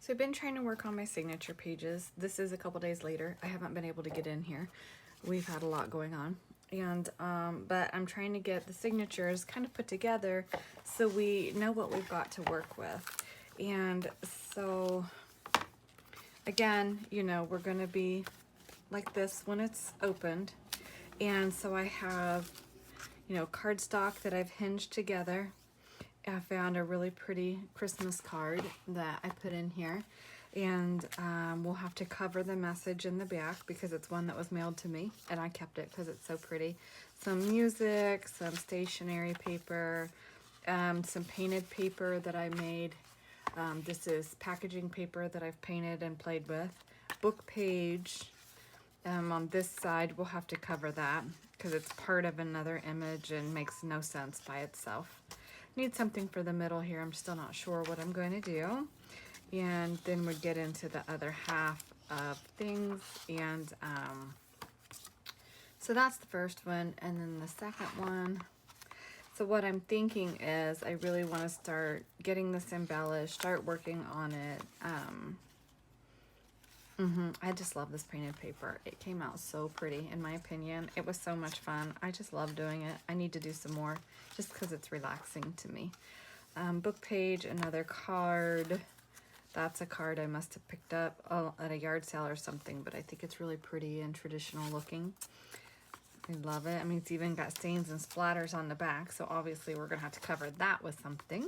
So I've been trying to work on my signature pages. This is a couple days later. I haven't been able to get in here. We've had a lot going on. And but I'm trying to get the signatures kind of put together so we know what we've got to work with. And so again, you know, we're going to be like this when it's opened. And so I have, you know, cardstock that I've hinged together. I found a really pretty Christmas card that I put in here, and we'll have to cover the message in the back because it's one that was mailed to me and I kept it because it's so pretty. Some music, some stationery paper, some painted paper that I made. This is packaging paper that I've painted and played with. Book page. On this side we'll have to cover that because it's part of another image and makes no sense by itself. Need something for the middle here. I'm still not sure what I'm going to do. And then we get into the other half of things. And so that's the first one. And then the second one. So what I'm thinking is I really want to start getting this embellished, start working on it. I just love this painted paper. It came out so pretty, in my opinion. It was so much fun. I just love doing it. I need to do some more just because it's relaxing to me. Book page, another card. That's a card I must have picked up at a yard sale or something, but I think it's really pretty and traditional looking. I love it. I mean, it's even got stains and splatters on the back, so obviously we're going to have to cover that with something.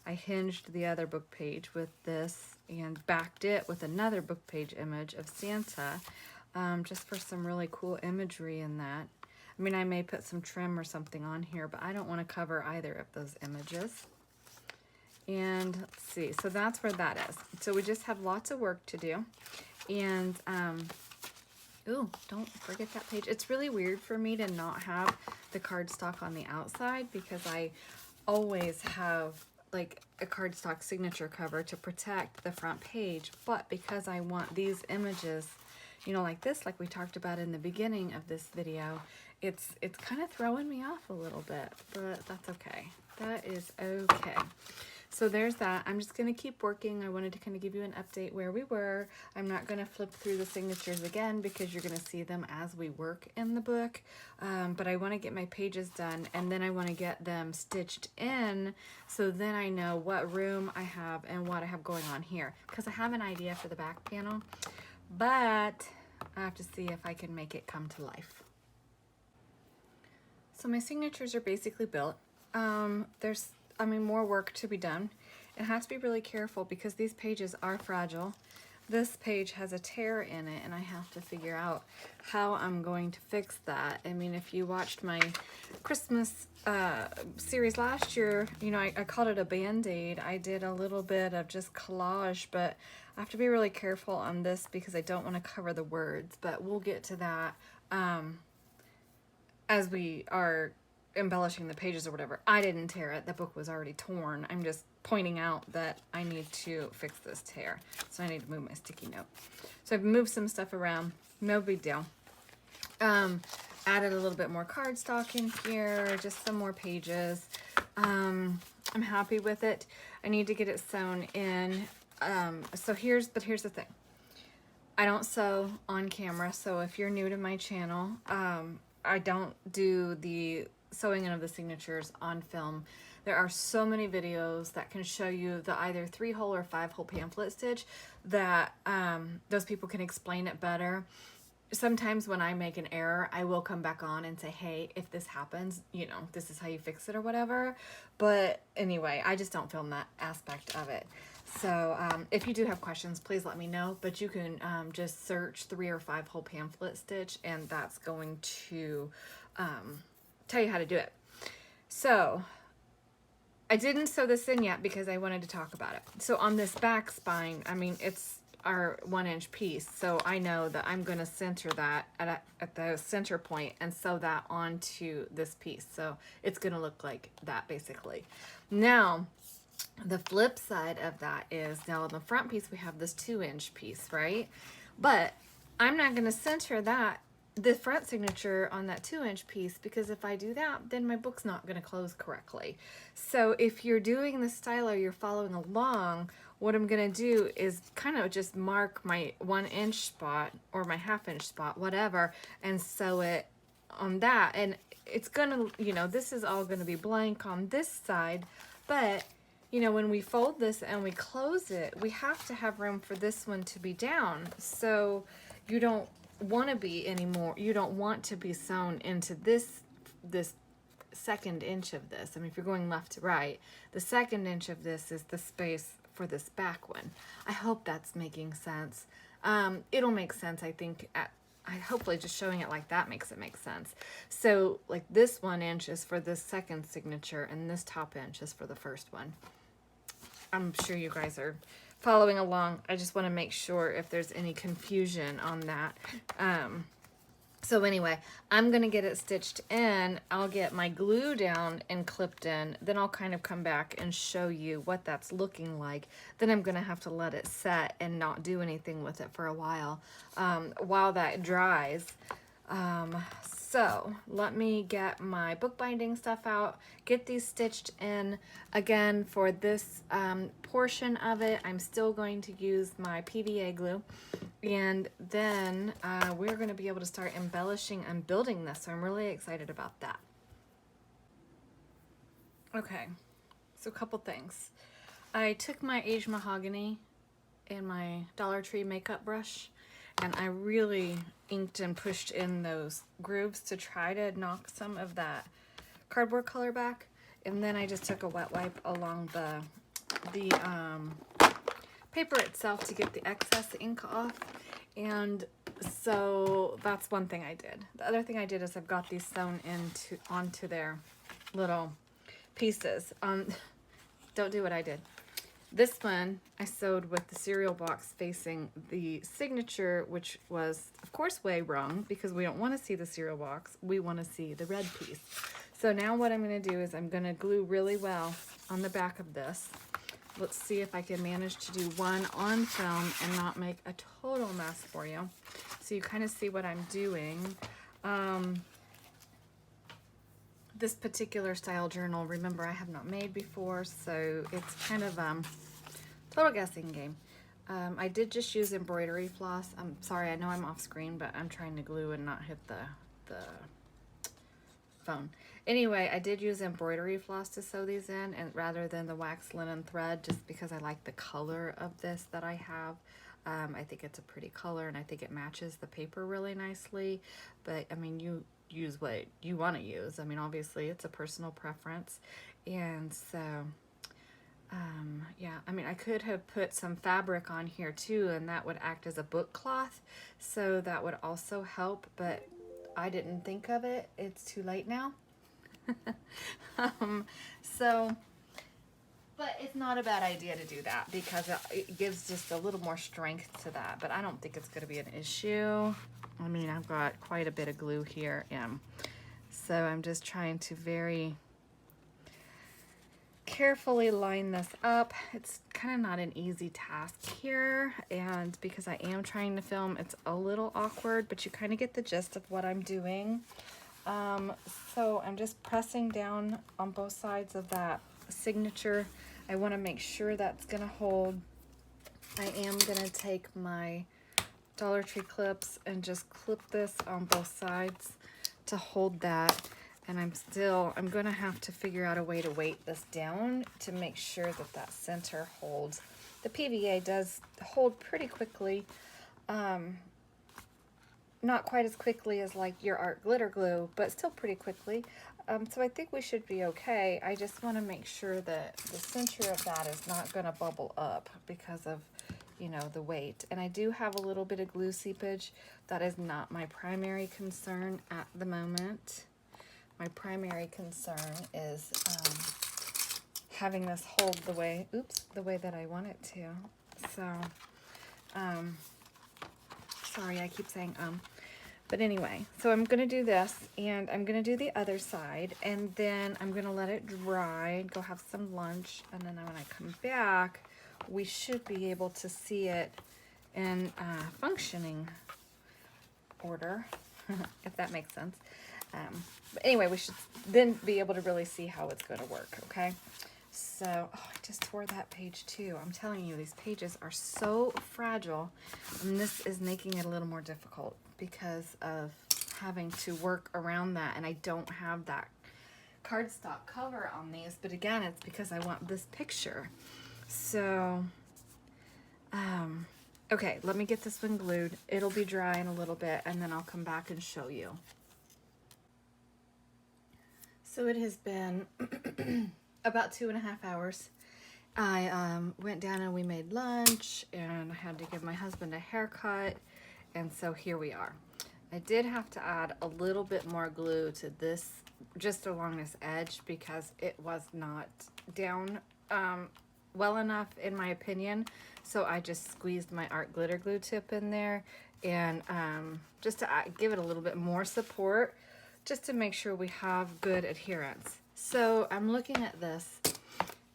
I hinged the other book page with this and backed it with another book page image of Santa, just for some really cool imagery in that. I mean, I may put some trim or something on here, but I don't want to cover either of those images. And let's see, so that's where that is. So we just have lots of work to do. And, ooh, don't forget that page. It's really weird for me to not have the cardstock on the outside because I always have like a cardstock signature cover to protect the front page, but because I want these images, you know, like this, like we talked about in the beginning of this video, it's kind of throwing me off a little bit, but that's okay. That is okay. So there's that. I'm just going to keep working. I wanted to kind of give you an update where we were. I'm not going to flip through the signatures again because you're going to see them as we work in the book. But I want to get my pages done, and then I want to get them stitched in so then I know what room I have and what I have going on here. Because I have an idea for the back panel, but I have to see if I can make it come to life. So my signatures are basically built. There's more work to be done. It has to be really careful because these pages are fragile. This page has a tear in it and I have to figure out how I'm going to fix that. I mean, if you watched my Christmas series last year, you know, I called it a band-aid. I did a little bit of just collage, but I have to be really careful on this because I don't want to cover the words, but we'll get to that as we are embellishing the pages or whatever. I didn't tear it. The book was already torn. I'm just pointing out that I need to fix this tear. So I need to move my sticky note. So I've moved some stuff around. No big deal. Added a little bit more cardstock in here. Just some more pages. I'm happy with it. I need to get it sewn in. So here's the thing. I don't sew on camera. So if you're new to my channel, I don't do the sewing in of the signatures on film. There are so many videos that can show you the either 3-hole or 5-hole pamphlet stitch that those people can explain it better. Sometimes when I make an error, I will come back on and say, hey, if this happens, you know, this is how you fix it or whatever. But anyway, I just don't film that aspect of it. So if you do have questions, please let me know. But you can just search 3 or 5-hole pamphlet stitch, and that's going to tell you how to do it. So I didn't sew this in yet because I wanted to talk about it. So on this back spine, I mean, it's our 1-inch piece, so I know that I'm going to center that at the center point and sew that onto this piece. So it's going to look like that basically. Now the flip side of that is, now on the front piece we have this 2-inch piece, right? But I'm not going to center that the front signature on that 2-inch piece, because if I do that, then my book's not going to close correctly. So if you're doing the stylo, you're following along, what I'm going to do is kind of just mark my 1-inch spot or my 1/2 inch spot, whatever, and sew it on that. And it's going to, you know, this is all going to be blank on this side, but you know, when we fold this and we close it, we have to have room for this one to be down. So you don't want to be anymore, you don't want to be sewn into this 2nd inch of this. I mean, if you're going left to right, the 2nd inch of this is the space for this back one. I hope that's making sense. It'll make sense, I think, hopefully just showing it like that makes it make sense. So like this 1 inch is for this 2nd signature, and this top inch is for the 1st one. I'm sure you guys are following along. I just want to make sure if there's any confusion on that. So anyway, I'm going to get it stitched in. I'll get my glue down and clipped in. Then I'll kind of come back and show you what that's looking like. Then I'm going to have to let it set and not do anything with it for a while that dries. So let me get my bookbinding stuff out, get these stitched in. Again, for this portion of it, I'm still going to use my PVA glue. And then we're going to be able to start embellishing and building this. So I'm really excited about that. Okay, so a couple things. I took my aged mahogany and my Dollar Tree makeup brush, and I really inked and pushed in those grooves to try to knock some of that cardboard color back. And then I just took a wet wipe along the paper itself to get the excess ink off. And so that's one thing I did. The other thing I did is I've got these sewn onto their little pieces. Don't do what I did. This one I sewed with the cereal box facing the signature, which was, of course, way wrong because we don't want to see the cereal box. We want to see the red piece. So now what I'm going to do is I'm going to glue really well on the back of this. Let's see if I can manage to do one on film and not make a total mess for you. So you kind of see what I'm doing. This particular style journal, remember, I have not made before, so it's kind of total guessing game. I did just use embroidery floss. I'm sorry, I know I'm off screen, but I'm trying to glue and not hit the phone. Anyway, I did use embroidery floss to sew these in, and rather than the wax linen thread, just because I like the color of this that I have. I think it's a pretty color, and I think it matches the paper really nicely. But I mean, you use what you want to use. I mean, obviously it's a personal preference. And so yeah, I mean, I could have put some fabric on here too, and that would act as a book cloth, so that would also help, but I didn't think of it. It's too late now. But it's not a bad idea to do that because it gives just a little more strength to that, but I don't think it's going to be an issue. I mean, I've got quite a bit of glue here, so I'm just trying to very carefully line this up. It's kind of not an easy task here, and because I am trying to film, it's a little awkward, but you kind of get the gist of what I'm doing. So I'm just pressing down on both sides of that signature. I want to make sure that's going to hold. I am going to take my Dollar Tree clips and just clip this on both sides to hold that. And I'm going to have to figure out a way to weight this down to make sure that that center holds. The PVA does hold pretty quickly. Not quite as quickly as like your art glitter glue, but still pretty quickly. So I think we should be okay. I just want to make sure that the center of that is not going to bubble up because of, you know, the weight. And I do have a little bit of glue seepage. That is not my primary concern at the moment. My primary concern is having this hold the way that I want it to. So, sorry, I keep saying but anyway, so I'm going to do this, and I'm going to do the other side, and then I'm going to let it dry, go have some lunch, and then when I come back, we should be able to see it in functioning order. if that makes sense. But anyway, we should then be able to really see how it's going to work, okay? So, oh, I just tore that page too. I'm telling you, these pages are so fragile, and this is making it a little more difficult because of having to work around that, and I don't have that cardstock cover on these, but again, it's because I want this picture. So, okay, let me get this one glued. It'll be dry in a little bit, and then I'll come back and show you. So it has been about 2.5 hours. I went down and we made lunch, and I had to give my husband a haircut, and so here we are. I did have to add a little bit more glue to this, just along this edge, because it was not down well enough in my opinion. So I just squeezed my art glitter glue tip in there, and just to give it a little bit more support, just to make sure we have good adherence. So I'm looking at this,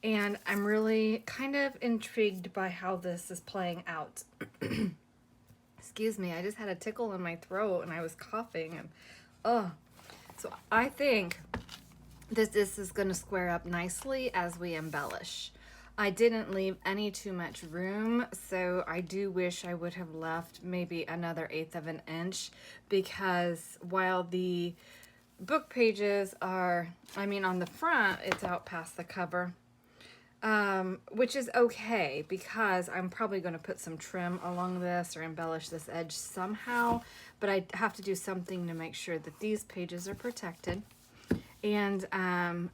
and I'm really kind of intrigued by how this is playing out. Excuse me, I just had a tickle in my throat and I was coughing, and so I think this is going to square up nicely as we embellish. I didn't leave any too much room, so I do wish I would have left maybe another 1/8 of an inch, because while the book pages are, I mean, on the front, it's out past the cover, which is okay, because I'm probably going to put some trim along this or embellish this edge somehow, but I have to do something to make sure that these pages are protected. And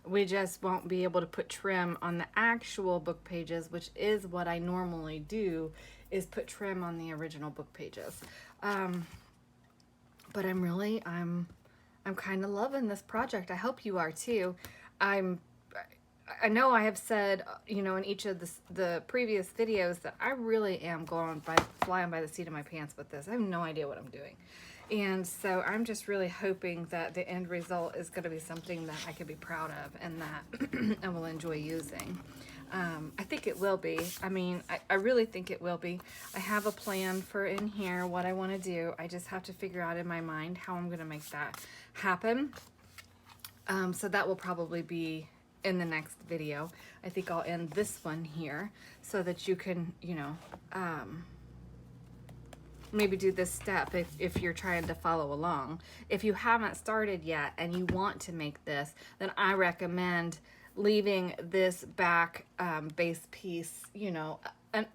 we just won't be able to put trim on the actual book pages, which is what I normally do, is put trim on the original book pages. But I'm kind of loving this project. I hope you are too. I know I have said, you know, in each of the previous videos that I really am flying by the seat of my pants with this. I have no idea what I'm doing. And so I'm just really hoping that the end result is going to be something that I could be proud of and that I will enjoy using. I think it will be. I mean, I really think it will be. I have a plan for in here what I want to do. I just have to figure out in my mind how I'm going to make that happen. So that will probably be in the next video. I think I'll end this one here so that you can, you know, maybe do this step if you're trying to follow along. If you haven't started yet and you want to make this, then I recommend leaving this back base piece, you know,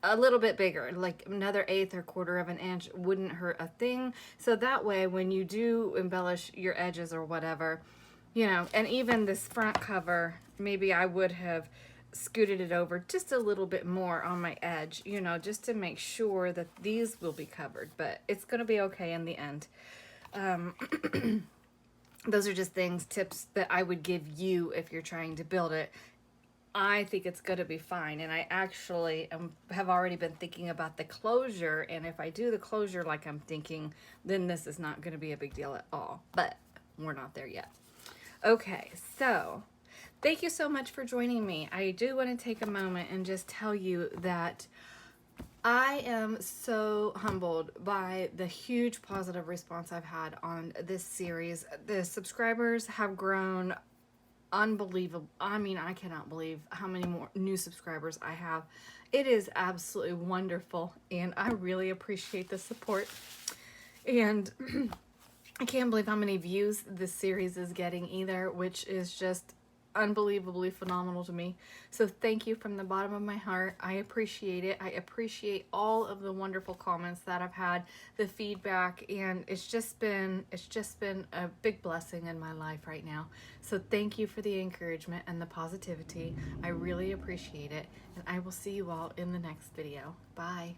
a little bit bigger, like another 1/8 or 1/4 of an inch wouldn't hurt a thing. So that way, when you do embellish your edges or whatever, you know, and even this front cover, maybe I would have scooted it over just a little bit more on my edge, you know, just to make sure that these will be covered, but it's going to be okay in the end. Those are just tips that I would give you if you're trying to build it. I think it's going to be fine, and I actually have already been thinking about the closure, and if I do the closure like I'm thinking, then this is not going to be a big deal at all, but we're not there yet. Okay, so thank you so much for joining me. I do want to take a moment and just tell you that I am so humbled by the huge positive response I've had on this series. The subscribers have grown unbelievable. I mean, I cannot believe how many more new subscribers I have. It is absolutely wonderful, and I really appreciate the support. And I can't believe how many views this series is getting either, which is just unbelievably phenomenal to me. So thank you from the bottom of my heart. I appreciate it. I appreciate all of the wonderful comments that I've had, the feedback, and it's just been a big blessing in my life right now. So thank you for the encouragement and the positivity. I really appreciate it, and I will see you all in the next video. Bye.